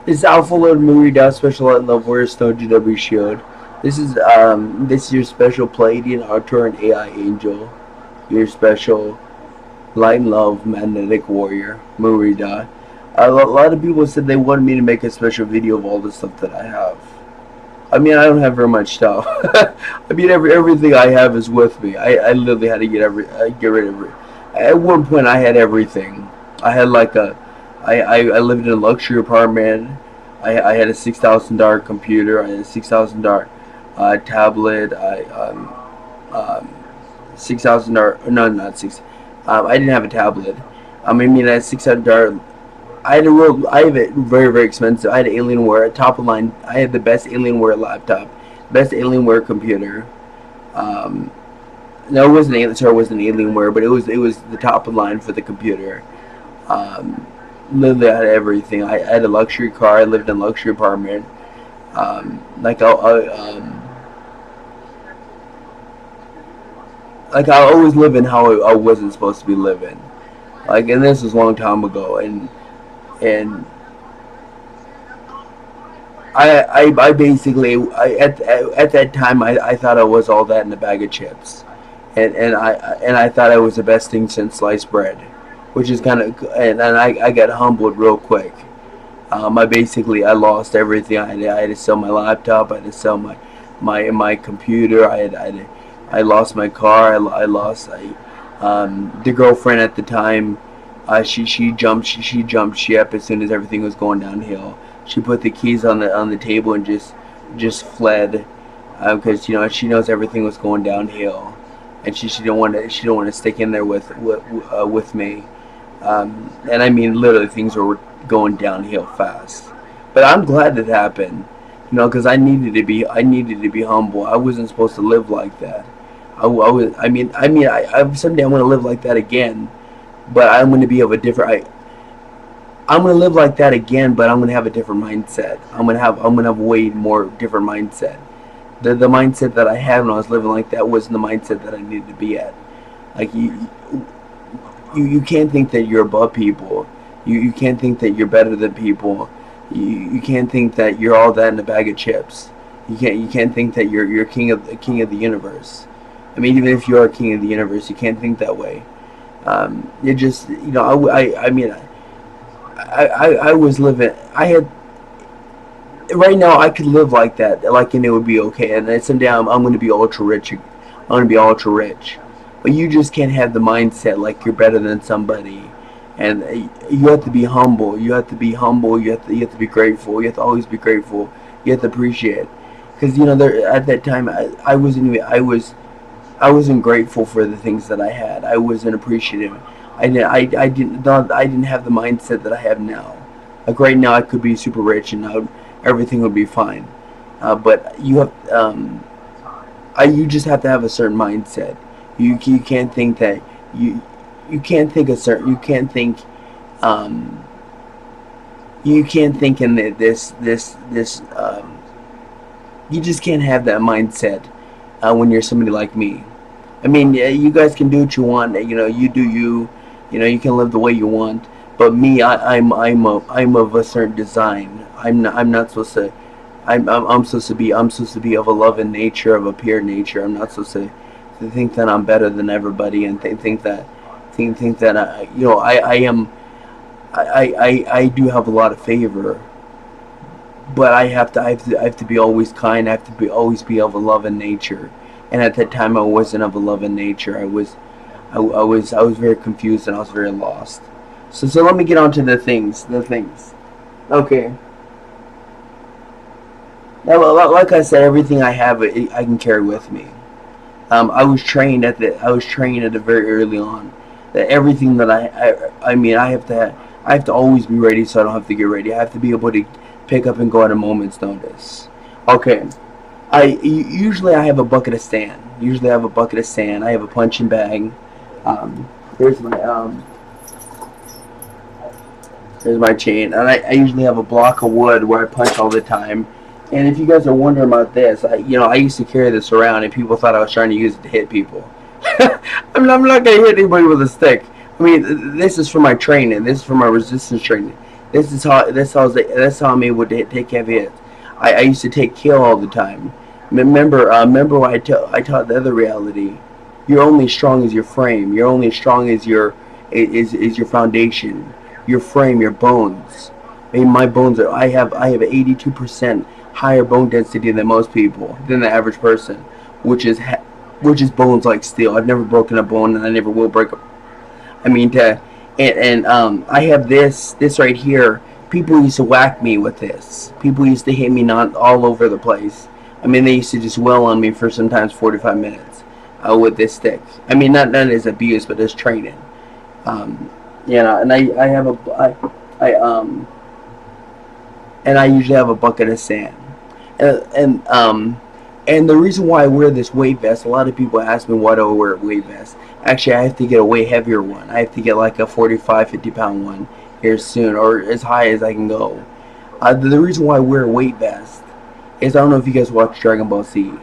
This is Alpha Load MuRiDa Special Light Love Warrior Snow GW Shield. This is your special Palladian Archer and AI Angel. Your special Light and Love Magnetic Warrior MuRiDa. A lot of people said they wanted me to make a special video of all the stuff that I have. I mean, I don't have very much stuff. I mean, everything I have is with me. I literally had to get rid of it. At one point, I had everything. I had like I lived in a luxury apartment. I had a $6,000 computer. I had a $6,000 tablet. $6,000. No, not six. I didn't have a tablet. I mean, I had $600. I have it very expensive. I had Alienware, top of line. I had the best Alienware laptop, best Alienware computer. Um, no, it wasn't Sorry, it wasn't Alienware, but it was the top of line for the computer. Um, Literally, I had everything. I had a luxury car. I lived in a luxury apartment. Like I always live in how I wasn't supposed to be living. Like, and this was a long time ago, and I basically at that time I thought I was all that in a bag of chips, and I thought I was the best thing since sliced bread, which is kind of, and I got humbled real quick. I lost everything. I had to sell my laptop. I had to sell my computer. I lost my car. I lost the girlfriend at the time. She jumped ship as soon as everything was going downhill. She put the keys on the table and just fled, because she knows everything was going downhill, and she don't want to stick in there with me. And I mean, literally, things were going downhill fast. But I'm glad it happened, because I needed to be humble. I wasn't supposed to live like that. I was. I someday I want to live like that again, but I'm going to be of a different. I'm going to live like that again, but I'm going to have a different mindset. I'm going to have a way more different mindset. The mindset that I had when I was living like that wasn't the mindset that I needed to be at. Like, you can't think that you're above people. You can't think that you're better than people. You can't think that you're all that in a bag of chips. You can't think that you're king of the universe. I mean, even if you are king of the universe, you can't think that way. It just, I mean, I was living. I had right now I could live like that, and it would be okay. And then someday I'm going to be ultra rich. I'm going to be ultra rich. But you just can't have the mindset like you're better than somebody, and you have to be humble. You have to be humble. You have to be grateful. You have to always be grateful. You have to appreciate, because there at that time I wasn't grateful for the things that I had. I wasn't appreciative. I didn't have the mindset that I have now. Like right now, I could be super rich and everything would be fine. But you just have to have a certain mindset. You can't think that you can't think a certain um you can't think in this. You just can't have that mindset when you're somebody like me. I mean, yeah, you guys can do what you want. You do you. You can live the way you want. But me, I'm of a certain design. I'm not supposed to. I'm supposed to be of a loving nature, of a pure nature. I'm not supposed to think that I'm better than everybody, and think that I am. I do have a lot of favor, but I have to be always kind. I have to always be of a loving nature. And at that time, I wasn't of a loving nature. I was very confused, and I was very lost. So let me get on to the things. Okay. Now, like I said, everything I have, I can carry with me. I was trained at the very early on that everything that I mean, I have to always be ready, so I don't have to get ready. I have to be able to pick up and go at a moment's notice. Okay. Usually I have a bucket of sand. I have a punching bag. Um, there's my there's my chain, and I usually have a block of wood where I punch all the time. And if you guys are wondering about this, I used to carry this around, and people thought I was trying to use it to hit people. I'm not gonna hit anybody with a stick. I mean, this is for my training. This is for my resistance training. That's how I'm able to take heavy hits. I used to take kill all the time. Remember what I taught the other reality. You're only as strong as your frame. You're only as strong as is your foundation, your frame, your bones. I mean, my bones are. I have 82% higher bone density than most people, than the average person, which is bones like steel. I've never broken a bone, and I never will break a. I mean to, and I have this right here. People used to whack me with this. People used to hit me not all over the place. I mean, they used to just wail on me for sometimes 45 minutes with this stick. I mean, not as abuse, but as training. And I have and I usually have a bucket of sand. And the reason why I wear this weight vest, a lot of people ask me why do I wear a weight vest. Actually, I have to get a way heavier one. I have to get like a 45, 50-pound one here soon, or as high as I can go. The reason why I wear a weight vest is I don't know if you guys watch Dragon Ball Z,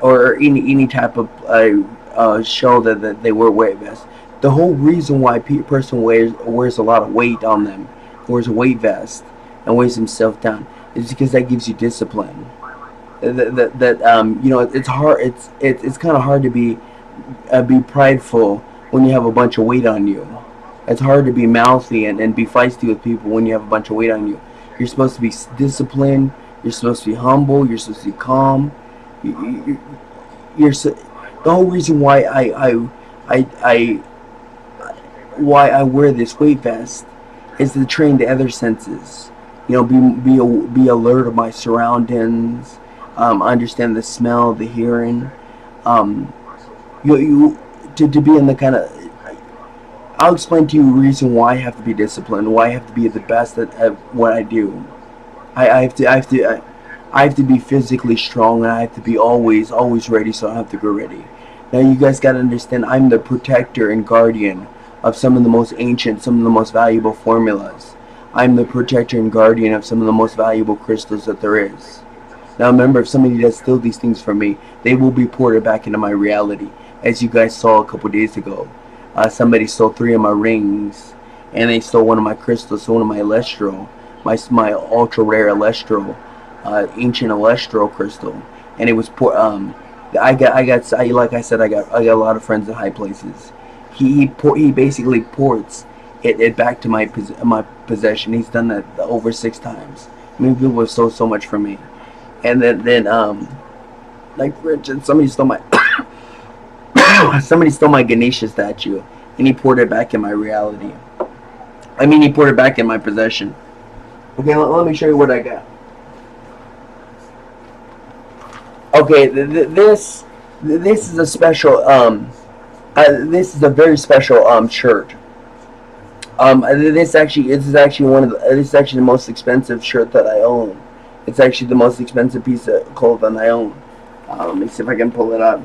or any type of show that they wear weight vests. The whole reason why a person wears a lot of weight on them, wears a weight vest, and weighs himself down, is because that gives you discipline. It's hard. It's kind of hard to be prideful when you have a bunch of weight on you. It's hard to be mouthy and be feisty with people when you have a bunch of weight on you. You're supposed to be disciplined. You're supposed to be humble. You're supposed to be calm. The whole reason why I wear this weight vest is to train the other senses. Be alert of my surroundings. Understand the smell, the hearing. To be in the kind of. I'll explain to you the reason why I have to be disciplined. Why I have to be the best at what I do. I have to be physically strong, and I have to be always ready, so I have to go ready. Now you guys gotta understand, I'm the protector and guardian of some of the most ancient, some of the most valuable formulas. I'm the protector and guardian of some of the most valuable crystals that there is. Now remember, if somebody does steal these things from me, they will be ported back into my reality. As you guys saw a couple days ago, somebody stole 3 of my rings, and they stole one of my crystals, one of my Elestro, my ultra rare Elestro, ancient Elestro crystal, and it was like I said, I got a lot of friends in high places. He basically ports it back to my possession. He's done that over 6 times. I mean, people have stole so much from me, and then like Richard, somebody stole my Ganesha statue, and he poured it back in my reality. I mean, he poured it back in my possession. Okay, let me show you what I got. Okay, this is a special this is a very special shirt. This is actually the most expensive shirt that I own. It's actually the most expensive piece of clothing I own. Let me see if I can pull it up.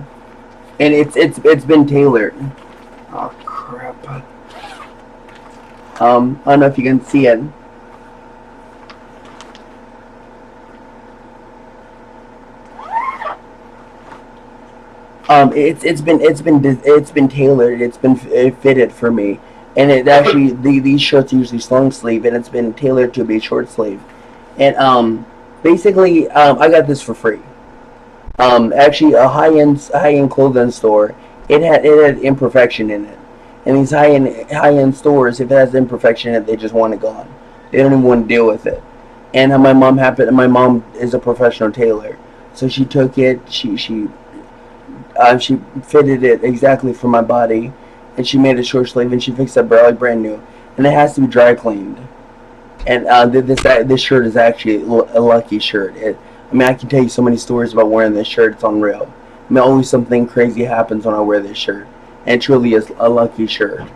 And it's been tailored. Oh crap. I don't know if you can see it. It's been tailored. It's been fitted for me, and it actually these shirts are usually long sleeve, and it's been tailored to be short sleeve. And basically, I got this for free. Actually, a high end clothing store. It had imperfection in it, and these high end stores, if it has imperfection in it, they just want it gone. They don't even want to deal with it. And my mom is a professional tailor, so she took it. She fitted it exactly for my body, and she made it short sleeve, and she fixed it like brand new, and it has to be dry cleaned. And this shirt is actually a lucky shirt. I mean, I can tell you so many stories about wearing this shirt. It's unreal. I mean, always something crazy happens when I wear this shirt, and it truly is a lucky shirt.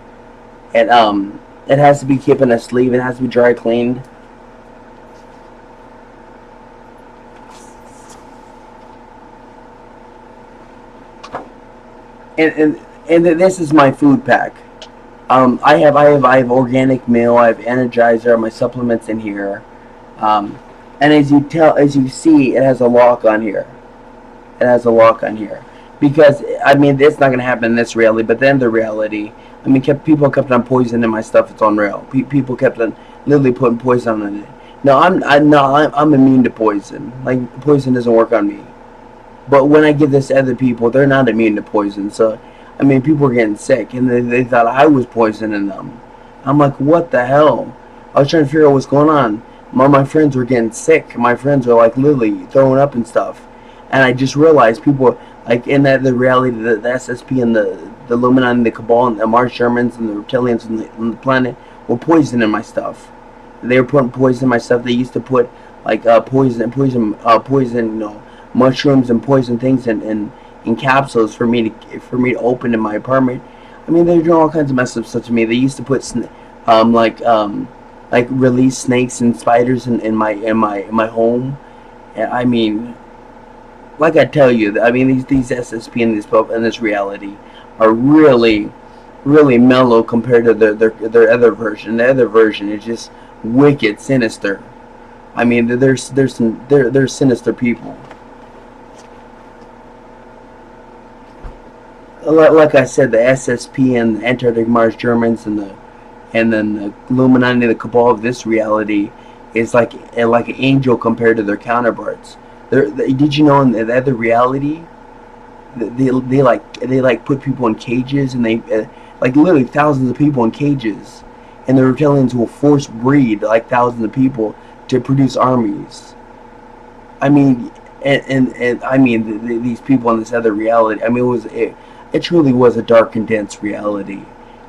And it has to be kept in a sleeve. It has to be dry cleaned. And this is my food pack. I have organic meal. I have Energizer. My supplements in here. And as you see, it has a lock on here. It has a lock on here because I mean, it's not gonna happen in this reality, but then the reality, I mean, people kept on poisoning my stuff. It's unreal. People kept on literally putting poison on it. No, I'm immune to poison. Like, poison doesn't work on me. But when I give this to other people, they're not immune to poison. So, I mean, people were getting sick, and they thought I was poisoning them. I'm like, what the hell? I was trying to figure out what's going on. My friends were getting sick. My friends were like literally throwing up and stuff. And I just realized people, like, in that the reality, the SSP and the Illuminati and the Cabal and the Mars Germans and the reptilians and the planet were poisoning my stuff. They were putting poison in my stuff. They used to put like poison, mushrooms and poison things in capsules for me to open in my apartment. I mean, they're doing all kinds of messed up stuff to me. They used to put um like um release snakes and spiders in my home. I mean, like I tell you, I mean these SSP and this reality are really mellow compared to their other version. The other version is just wicked, sinister. I mean, they're sinister people. Like I said, the SSP and the Antarctic Mars Germans and then the Illuminati, the Cabal of this reality is like an angel compared to their counterparts. Did you know in the other reality, they put people in cages, and they like literally thousands of people in cages, and the reptilians will force breed like thousands of people to produce armies. I mean, and I mean these people in this other reality. I mean, it truly was a dark and dense reality.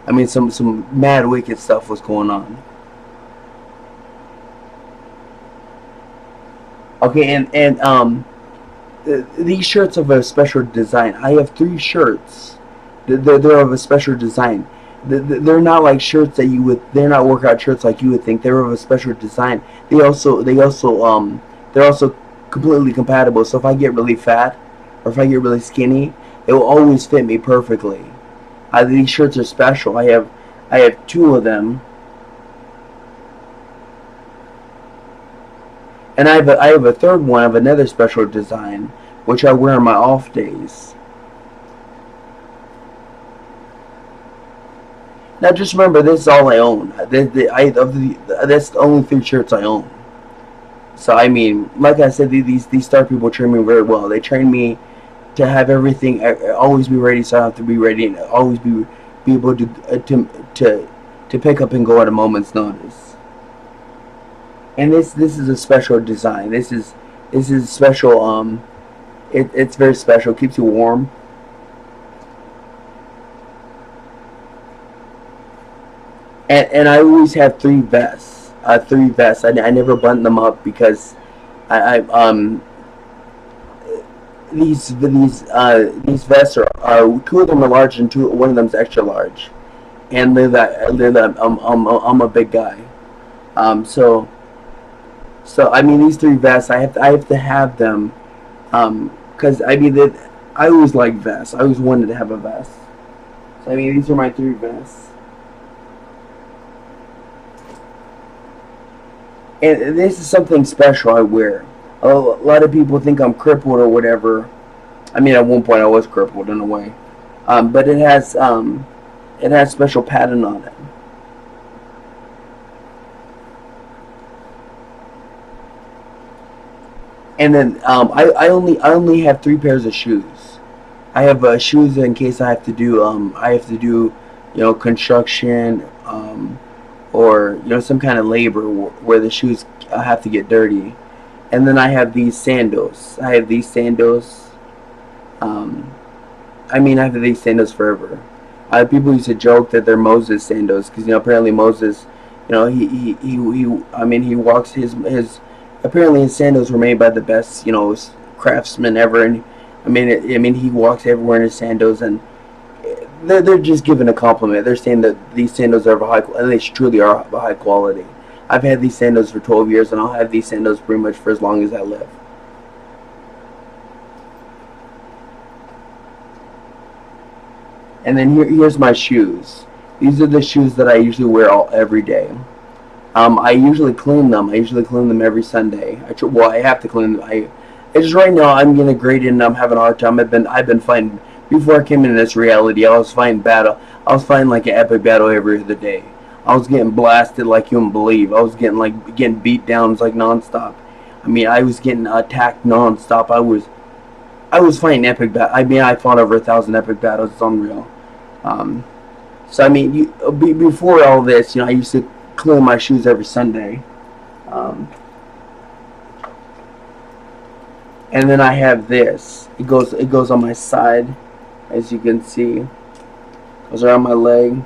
I mean, some mad wicked stuff was going on. Okay, and these shirts of a special design. I have three shirts. They're of a special design. They're not like shirts that you would. They're not workout shirts like you would think. They're of a special design. They're also completely compatible. So if I get really fat or if I get really skinny, it will always fit me perfectly. These shirts are special. I have two of them, and I have a third one of another special design, which I wear on my off days. Now, just remember, this is all I own. That's the only three shirts I own. So I mean, like I said, these star people train me very well. They train me to have everything always be ready, so I have to be ready and always be able to pick up and go at a moment's notice. And this is a special design. This is special. It's very special. Keeps you warm. And I always have three vests. Three vests. I never button them up because I these vests are two of them are large and one of them's extra large, and I'm a big guy, so I mean these three vests I have to have them, because I mean that I always like vests. I always wanted to have a vest. So I mean these are my three vests. And this is something special I wear. A lot of people think I'm crippled or whatever. I mean, at one point I was crippled in a way, but it has special pattern on it. And then I only have three pairs of shoes. I have shoes in case I have to do construction, or some kind of labor where the shoes have to get dirty. And then I have these sandals. I have these sandals. Um, I mean, I've had these sandals forever. People used to joke that they're Moses sandals because apparently Moses, I mean he walks his apparently his sandals were made by the best craftsmen ever, and I mean he walks everywhere in his sandals, and they're just giving a compliment. They're saying that these sandals are of a high, and they truly are of a high quality. I've had these sandals for 12 years, and I'll have these sandals pretty much for as long as I live. And then here's my shoes. These are the shoes that I usually wear every day. I usually clean them. I usually clean them every Sunday. Well, I have to clean them. It's just right now I'm getting graded and I'm having a hard time. I've been fighting before I came into this reality. I was fighting battle. I was fighting like an epic battle every other day. I was getting blasted like you wouldn't believe. I was getting beat down like nonstop. I mean, I was getting attacked nonstop. I was fighting epic battle. I mean, I fought over 1,000 epic battles. It's unreal. Um, so I mean, before all this, I used to clean my shoes every Sunday. Um, and then I have this. It goes on my side, as you can see. It goes around my leg.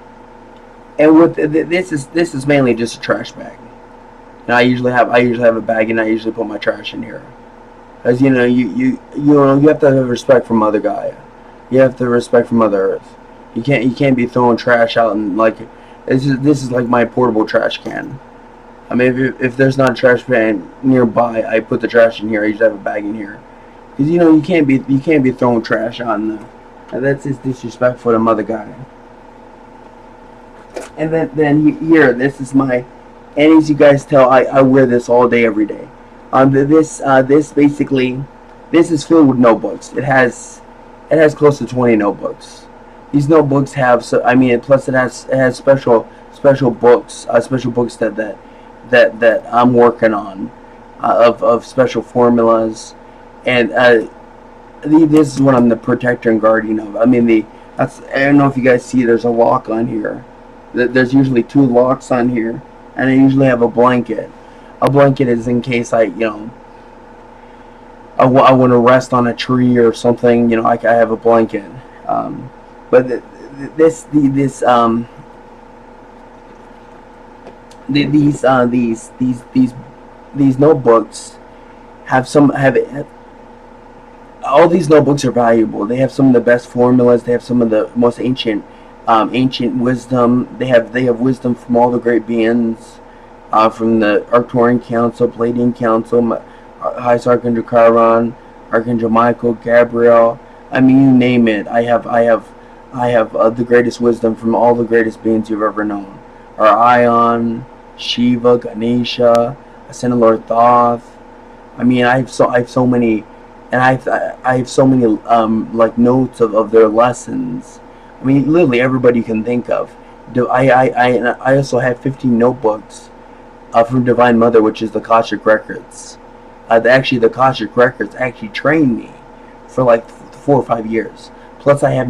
And with this is mainly just a trash bag. And I usually have a bag, and I usually put my trash in here. Because you have to have respect for Mother Gaia. You have to respect for Mother Earth. You can't be throwing trash out, and like this is like my portable trash can. I mean, if there's not a trash can nearby, I put the trash in here. I usually have a bag in here, because you can't be throwing trash on the. And that's just disrespectful to Mother Gaia. And then here, this is my. And as you guys tell, I wear this all day, every day. This basically, this is filled with notebooks. It has close to 20 notebooks. These notebooks have, so I mean, plus it has special books, that I'm working on, of special formulas, and this is what I'm the protector and guardian of. I mean, I don't know if you guys see, there's a lock on here. There's usually 2 locks on here, and I usually have a blanket. A blanket is in case I want to rest on a tree or something. I have a blanket. But these notebooks have all these notebooks are valuable. They have some of the best formulas. They have some of the most ancient wisdom. They have wisdom from all the great beings, from the Arcturian Council, Palladian Council, Highest Archangel Chiron, Archangel Michael, Gabriel. I mean, you name it. I have the greatest wisdom from all the greatest beings you've ever known. Or Ion, Shiva, Ganesha, Ascended Lord Thoth. I mean, I have so many, and I have so many like notes of their lessons. I mean, literally everybody you can think of. I also have 15 notebooks from Divine Mother, which is the Akashic Records. The Akashic Records actually trained me for like 4 or 5 years. Plus, I have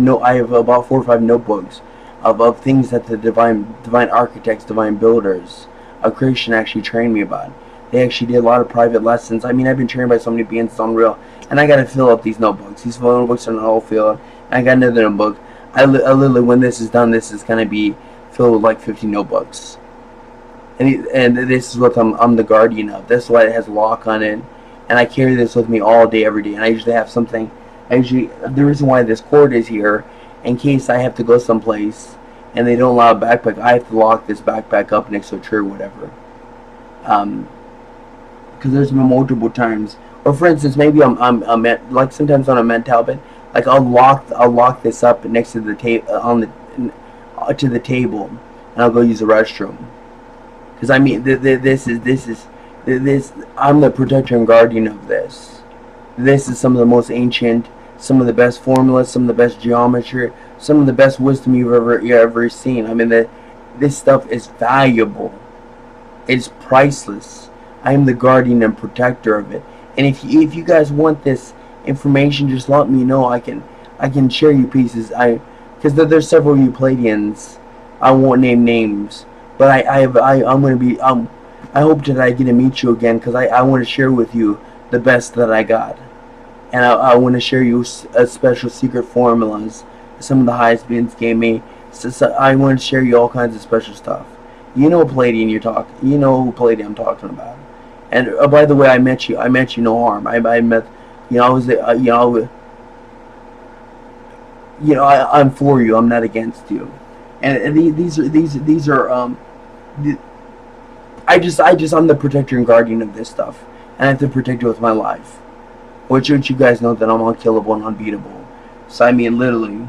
about 4 or 5 notebooks of things that the divine architects, divine builders of creation actually trained me about. They actually did a lot of private lessons. I mean, I've been trained by so many beings, it's unreal. And I gotta fill up these notebooks. These notebooks are not all filled. And I got another notebook. I literally, when this is done, this is gonna be filled with like 50 notebooks. And this is what I'm the guardian of. That's why it has a lock on it. And I carry this with me all day, every day. And I usually have something. The reason why this cord is here, in case I have to go someplace and they don't allow a backpack, I have to lock this backpack up next to a tree or whatever. Because there's been multiple times, or for instance, maybe I'm at, like sometimes when I'm at Talbot, like I'll lock this up next to the to the table, and I'll go use the restroom. Because I mean, this I'm the protector and guardian of this. This is some of the most ancient, some of the best formulas, some of the best geometry, some of the best wisdom you've ever seen. I mean, this stuff is valuable. It's priceless. I am the guardian and protector of it. And if you guys want this information, just let me know. I can share you pieces. Because there's several Euclideans. I won't name names, but I'm gonna be I hope that I get to meet you again, because I want to share with you the best that I got. And I want to share you a special secret formulas some of the highest beings gave me. So I want to share you all kinds of special stuff. You know Palladian you know who Palladian I'm talking about. And by the way, I met you no harm. I met, I was I'm for you. I'm not against you. And these are I'm the protector and guardian of this stuff, and I have to protect it with my life. Which you guys know that I'm unkillable and unbeatable. So I mean, literally.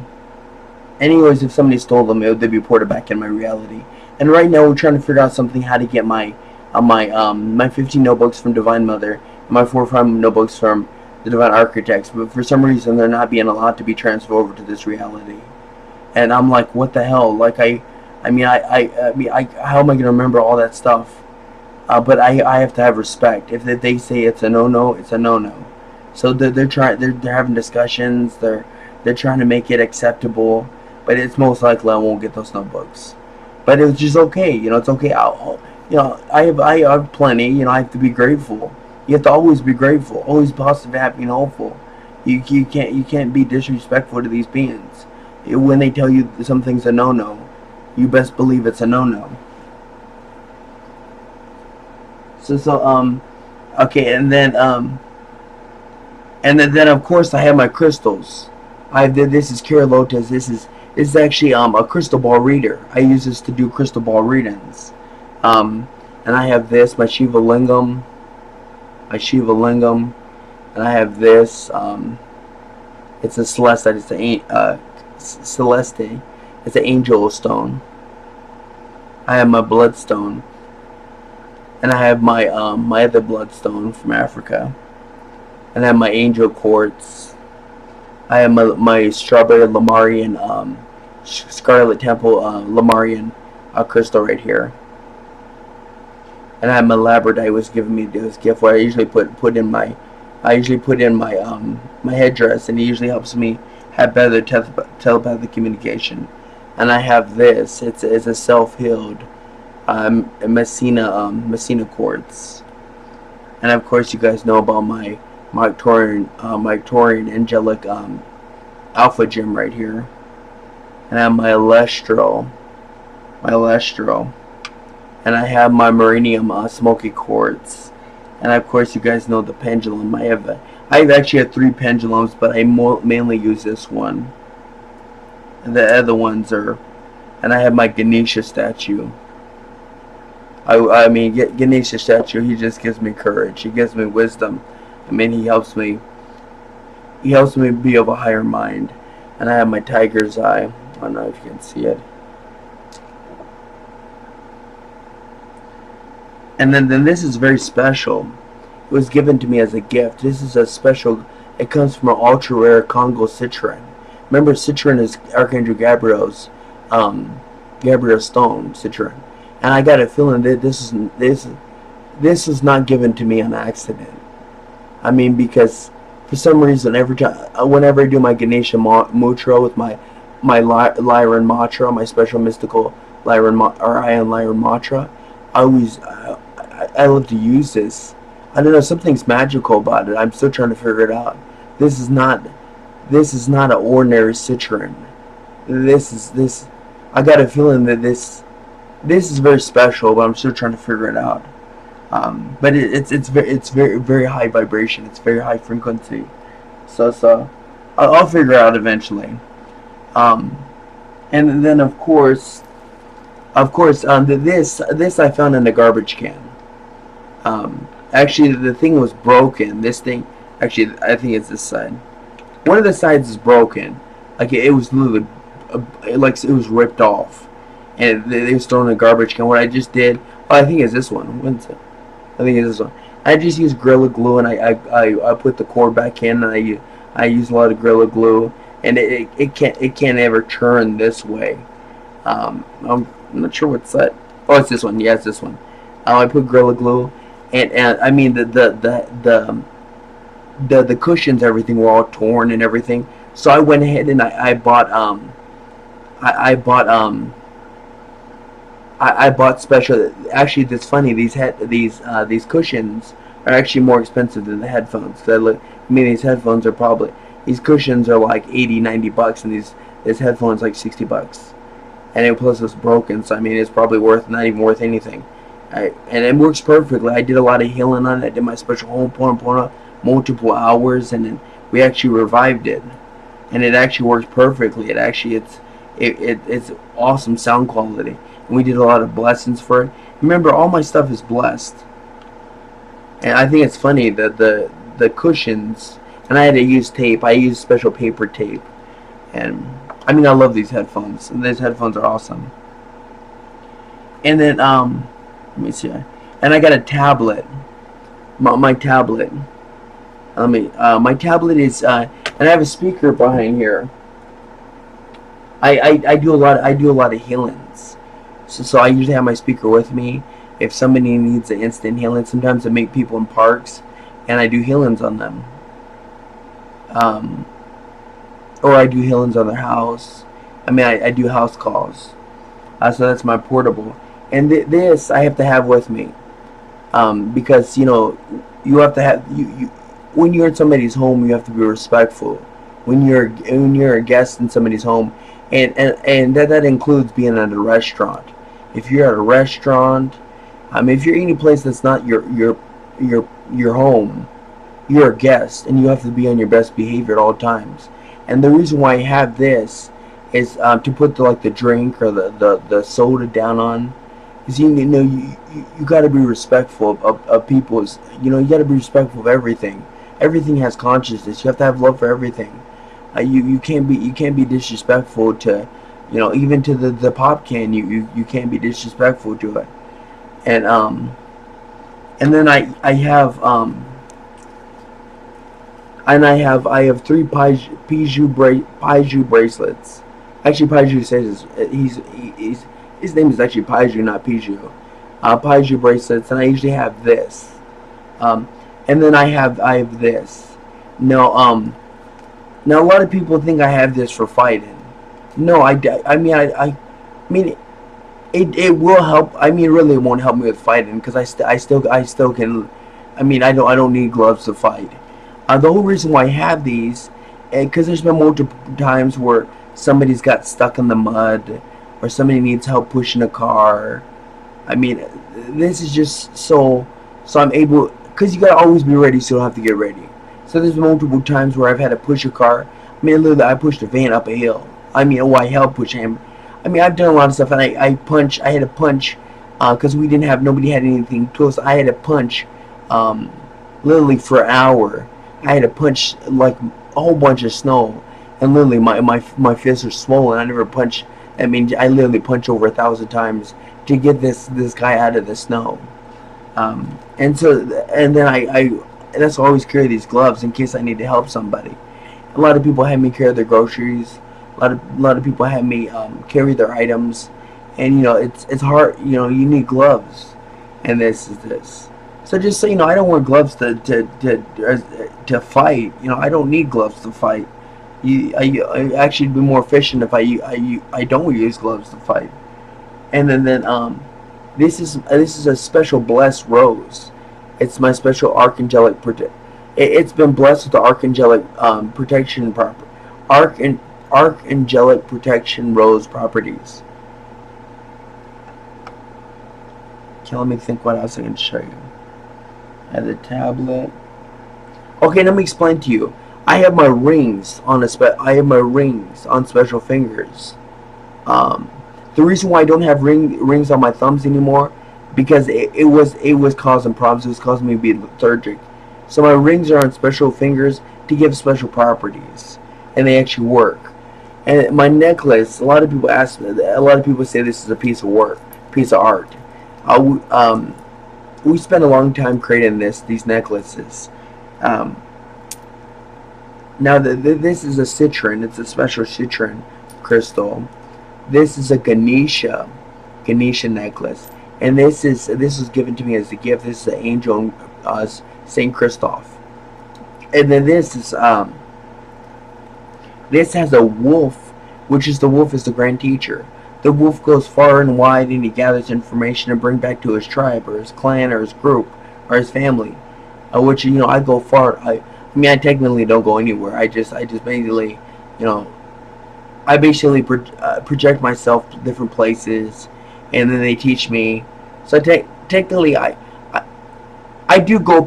Anyways, if somebody stole them, they'd be ported back in my reality. And right now, we're trying to figure out something how to get my 15 notebooks from Divine Mother, and my 4 or 5 notebooks from the Divine Architects. But for some reason, they're not being allowed to be transferred over to this reality. and I'm like, what the hell? Like how am I gonna remember all that stuff? But I have to have respect. If they say it's a no no, it's a no no. So they're having discussions. They're trying to make it acceptable, but it's most likely I won't get those notebooks. But it's just okay. It's okay. I have plenty. I have to be grateful. You have to always be grateful, always positive, happy, and hopeful. You can't be disrespectful to these beings. When they tell you something's a no no, you best believe it's a no no. Okay, and then of course I have my crystals. This is Kira Lotus. This is actually a crystal ball reader. I use this to do crystal ball readings. Um, and I have this, my Shiva Lingam, and I have this. It's a Celeste. It's Celeste. It's an angel stone. I have my bloodstone, and I have my other bloodstone from Africa, and I have my angel quartz. I have my strawberry Lamarian, Scarlet Temple Lamarian crystal right here, and I have my labradorite was given me this gift where I usually put in my headdress, and it usually helps me have better telepathic communication. And I have this. It's a self healed Messina quartz. And of course, you guys know about my Victorian angelic alpha gem right here. And I have my Alestro, and I have my Meridium smoky quartz. And of course, you guys know the pendulum. I've actually had three pendulums, but I mainly use this one. And the other ones are, and I have my Ganesha statue. I mean, Ganesha statue. He just gives me courage. He gives me wisdom. I mean, he helps me. He helps me be of a higher mind. And I have my tiger's eye. I don't know if you can see it. And then this is very special. It was given to me as a gift. This is a special. It comes from an ultra rare Congo citron. Remember, citron is Archangel Gabriel stone citron. And I got a feeling that this is not given to me on accident. I mean, because for some reason, whenever I do my Ganesha Mutra with my Lyran Matra, my special mystical Ion Lyran Matra, I love to use this. I don't know, something's magical about it. I'm still trying to figure it out. This is not an ordinary citron. This. I got a feeling that this is very special, but I'm still trying to figure it out. But it's very very high vibration. It's very high frequency. So I'll figure it out eventually. Um, and then this I found in a garbage can. Actually, the thing was broken. This thing, actually, I think it's this side. One of the sides is broken. Like it was literally, like it was ripped off, and they was thrown in a garbage can. What I just did, I think it's this one. When's it? I think it's this one. I just used Gorilla Glue, and I put the cord back in, and I use a lot of Gorilla Glue, and it can't ever turn this way. I'm not sure what's that. Oh, it's this one. Yeah, it's this one. I put Gorilla Glue, and I mean the cushions, everything were all torn and everything. So I went ahead and I bought special. Actually, it's funny. These cushions are actually more expensive than the headphones. These headphones are probably, these cushions are like 80-90 bucks, and this headphones like 60 bucks. And it plus it's broken, so I mean it's probably not even worth anything. And it works perfectly. I did a lot of healing on it. I did my special home Ho'oponopono multiple hours, and then we actually revived it, and it actually works perfectly. It's awesome sound quality, and we did a lot of blessings for it. Remember, all my stuff is blessed, and I think it's funny that the cushions, and I had to use tape. I used special paper tape, and I mean I love these headphones. And these headphones are awesome. And then let me see, and I got a tablet. My tablet. My tablet is, and I have a speaker behind here. I do a lot. I do a lot of healings. So I usually have my speaker with me. If somebody needs an instant healing, sometimes I meet people in parks, and I do healings on them. Um, or I do healings on their house. I mean, I do house calls. So that's my portable. And this I have to have with me, because you have to have you when you're in somebody's home, you have to be respectful. When you're a guest in somebody's home, and that includes being at a restaurant. If you're at a restaurant, if you're any place that's not your home, you're a guest, and you have to be on your best behavior at all times. And the reason why I have this is, to put the drink or the soda down on. Because you got to be respectful of people's. You got to be respectful of everything. Everything has consciousness. You have to have love for everything. You can't be disrespectful to, even to the pop can. You can't be disrespectful to it. And then I have three Paiju bracelets. Actually, Paiju says his name is actually Paiju, not Piju. Paiju bracelets, and I usually have this. Um, and then I have this. Now, now a lot of people think I have this for fighting. No, I mean, it will help. I mean, really, it won't help me with fighting, because I still can. I mean, I don't need gloves to fight. The whole reason why I have these, because there's been multiple times where somebody's got stuck in the mud, or somebody needs help pushing a car. I mean, this is just so I'm able, because you gotta always be ready, so you don't have to get ready. So there's multiple times where I've had to push a car. I mean, literally, I pushed a van up a hill. I mean, I helped push him. I mean, I've done a lot of stuff, and I had to punch, because nobody had anything close. I had to punch, um, literally for an hour. I had to punch like a whole bunch of snow, and literally my fists are swollen. I never punch. I mean, I literally punch over 1,000 times to get this guy out of the snow. And then I that's why I always carry these gloves in case I need to help somebody. A lot of people have me carry their groceries. A lot of people have me, carry their items, and it's hard. You need gloves, and this is this. So just so you know, I don't wear gloves to fight. I don't need gloves to fight. I actually be more efficient if I don't use gloves to fight. And then this is a special blessed rose. It's my special archangelic It's been blessed with the archangelic, protection proper arch archangelic protection rose properties. Okay, let me think what else I can show you. I have the tablet. Okay, let me explain to you. I have my rings on special fingers. Um, the reason why I don't have rings on my thumbs anymore, because it was causing problems. It was causing me to be lethargic. So my rings are on special fingers to give special properties, and they actually work. And my necklace, a lot of people say this is a piece of work, piece of art. We spent a long time creating these necklaces. Um, Now, this is a citron. It's a special citron crystal. This is a Ganesha necklace, and this was given to me as a gift. This is an angel, Saint Christoph, and then this has a wolf, which is the wolf is the grand teacher. The wolf goes far and wide, and he gathers information and bring back to his tribe or his clan or his group or his family. Which I go far. I mean, I technically don't go anywhere. I just basically, you know, I basically project myself to different places, and then they teach me. So technically, I I do go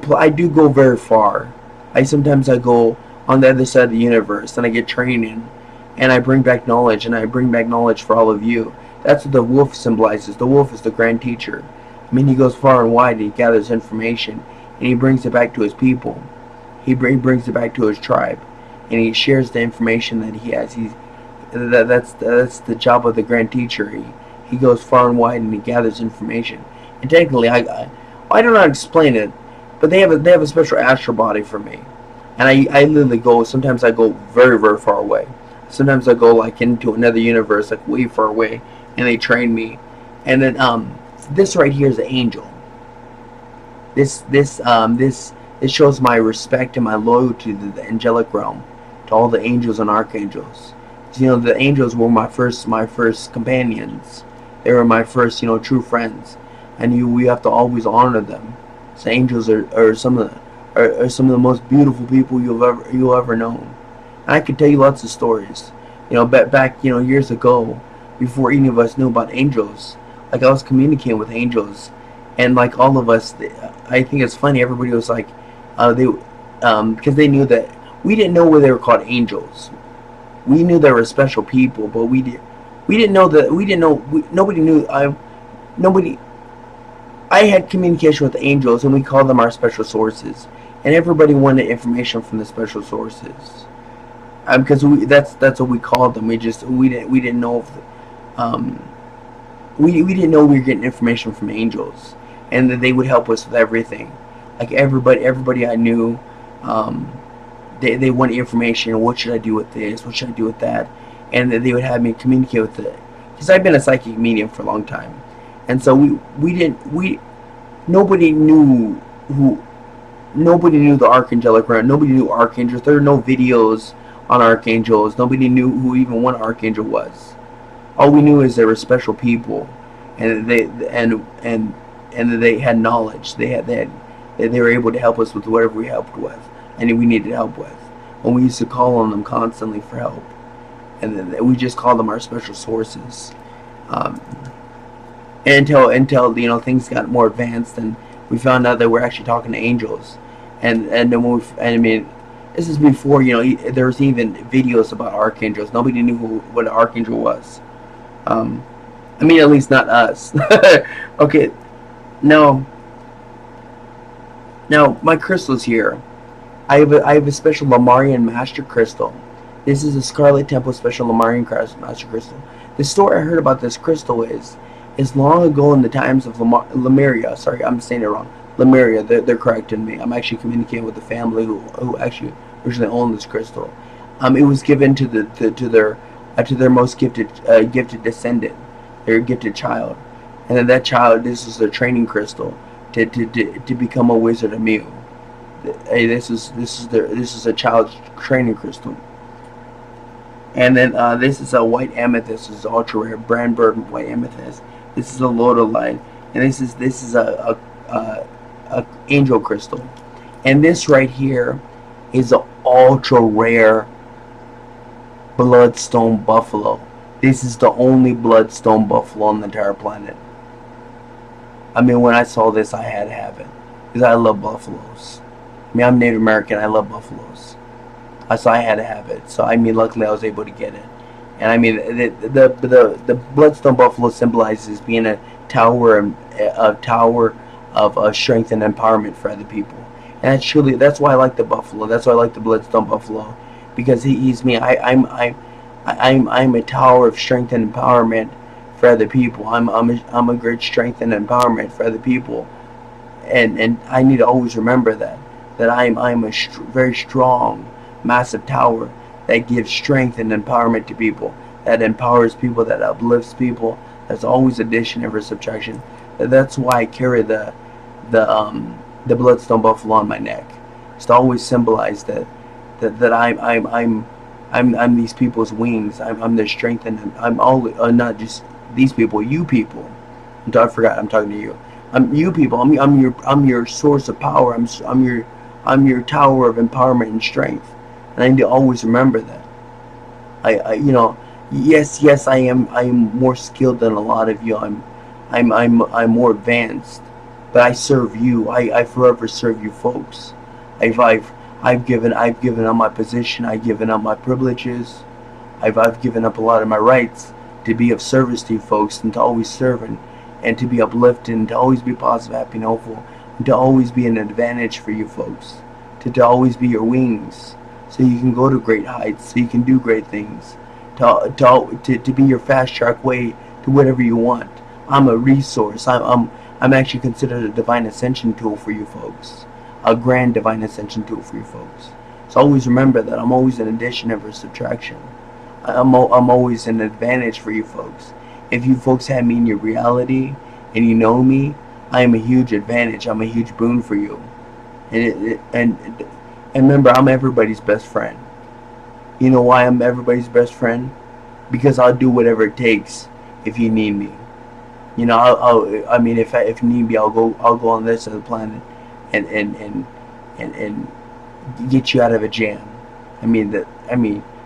very far. I go on the other side of the universe, and I get training, and I bring back knowledge, and I bring back knowledge for all of you. That's what the wolf symbolizes. The wolf is the grand teacher. I mean, he goes far and wide, and he gathers information, and he brings it back to his people. He brings it back to his tribe, and he shares the information that he has. That's the job of the grand teacher. He goes far and wide, and he gathers information. And technically, I don't know how to explain it, but they have a special astral body for me, and I literally go. Sometimes I go very very far away. Sometimes I go like into another universe, like way far away, and they train me. And then this right here is an angel. This shows my respect and my loyalty to the angelic realm, to all the angels and archangels. You know, the angels were my first companions. They were my first, true friends, and we have to always honor them. So angels are some of the most beautiful people you'll ever know. And I could tell you lots of stories. Back years ago, before any of us knew about angels, like I was communicating with angels, and like all of us, I think it's funny. Everybody was like, they, because they knew that we didn't know where they were called angels. We knew they were special people, but we didn't know that we didn't know. Nobody knew. Nobody. I had communication with angels, and we called them our special sources. And everybody wanted information from the special sources, because that's what we called them. We didn't know if um, we didn't know we were getting information from angels, and that they would help us with everything. Like everybody I knew, um, they wanted information. What should I do with this? What should I do with that? And that they would have me communicate with it, because I've been a psychic medium for a long time, and so we didn't we nobody knew who nobody knew the archangelic realm. Nobody knew archangels. There were no videos on archangels. Nobody knew who even one archangel was. All we knew is they were special people, and they had knowledge. They were able to help us with whatever we helped with, and we needed help with. And we used to call on them constantly for help, and then we just called them our special sources. Um, until things got more advanced, and we found out that we're actually talking to angels, and then I mean, this is before there was even videos about archangels. Nobody knew what an archangel was. Um, I mean, at least not us. Okay, now my crystal's here. I have a special Lamarian Master Crystal. This is a Scarlet Temple Special Lamarian Master Crystal. The story I heard about this crystal is long ago in the times of Lemuria. Sorry, I'm saying it wrong. Lemuria. They're correcting me. I'm actually communicating with the family who actually originally owned this crystal. It was given to their most gifted descendant, their gifted child, and then that child. This is their training crystal to become a wizard of Mu. Hey, this is a child's training crystal. And then this is a white amethyst. This is ultra rare Brandberg white amethyst. This is a Lodolite, and this is a angel crystal. And this right here is an ultra rare bloodstone buffalo. This is the only bloodstone buffalo on the entire planet. I mean, when I saw this, I had to have it, because I love buffaloes. I mean, I'm Native American. I love buffaloes. So I had to have it. So I mean, luckily I was able to get it. And I mean, the bloodstone buffalo symbolizes being a tower of strength and empowerment for other people. And that's why I like the buffalo. That's why I like the bloodstone buffalo, because he's me. I'm a tower of strength and empowerment for other people. I'm a great strength and empowerment for other people. And I need to always remember that I'm a very strong, massive tower that gives strength and empowerment to people, that empowers people, that uplifts people. That's always addition, never subtraction. That's why I carry the bloodstone buffalo on my neck. It's to always symbolize that I'm these people's wings. I'm their strength, and I'm all not just these people, you people. I forgot. I'm talking to you. I'm you people. I'm your source of power. I'm your tower of empowerment and strength. And I need to always remember that. Yes, I am more skilled than a lot of you. I'm more advanced, but I serve you. I forever serve you folks. I've given up my position. I've given up my privileges. I've given up a lot of my rights to be of service to you folks, and to always serve, and to be uplifted, and to always be positive, happy, and hopeful, and to always be an advantage for you folks, to always be your wings, so you can go to great heights, so you can do great things, to be your fast track way to whatever you want. I'm a resource. I'm actually considered a divine ascension tool for you folks, a grand divine ascension tool for you folks. So always remember that I'm always an addition, never a subtraction. I'm always an advantage for you folks. If you folks have me in your reality and you know me, I am a huge advantage. I'm a huge boon for you. And remember, I'm everybody's best friend. You know why I'm everybody's best friend? Because I'll do whatever it takes if you need me. You know, I mean, if need be, I'll go on this side of the planet, and and get you out of a jam. I mean,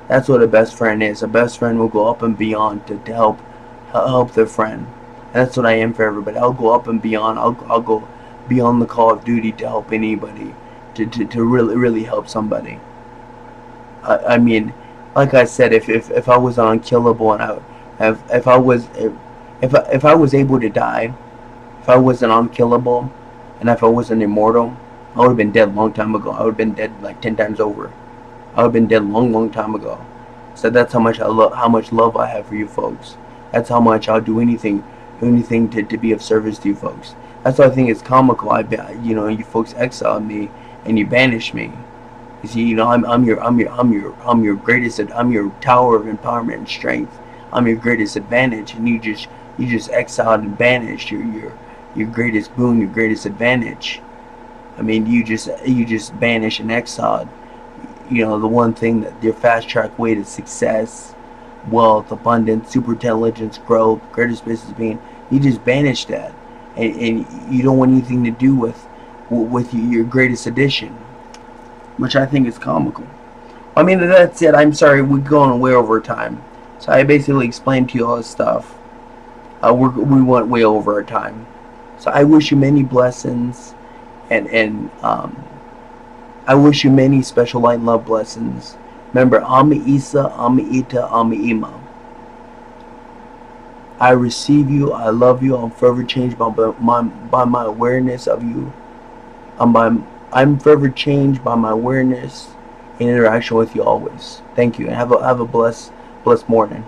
that's what a best friend is. A best friend will go up and beyond to help their friend. And that's what I am for everybody. I'll go up and beyond. I'll go beyond the call of duty to help anybody, to really help somebody. I mean, like I said, if I was unkillable and if I was if I was able to die, if I wasn't unkillable, and if I wasn't immortal, I would have been dead a long time ago. I would have been dead like 10 times over. I would have been dead a long time ago. So that's how much love I have for you folks. That's how much I'll do anything to be of service to you folks. That's why I think it's comical. You folks exile me and you banish me. You see, I'm your greatest. I'm your tower of empowerment and strength. I'm your greatest advantage, and you just exiled and banished your greatest boon, your greatest advantage. I mean, you just banished and exiled. The one thing that your fast track way to success, wealth, abundance, super intelligence, growth, greatest business being. You just banished that, and you don't want anything to do with your greatest addition, which I think is comical. I mean, that's it. I'm sorry, we're going way over time. So I basically explained to you all this stuff. We went way over our time. So I wish you many blessings, and I wish you many special light and love blessings. Remember, I'm Eeshah, I'm Ehtah, I'm Ehmah. I receive you, I love you, I'm forever changed by my awareness of you. I'm forever changed by my awareness and interaction with you always. Thank you, and have a blessed morning.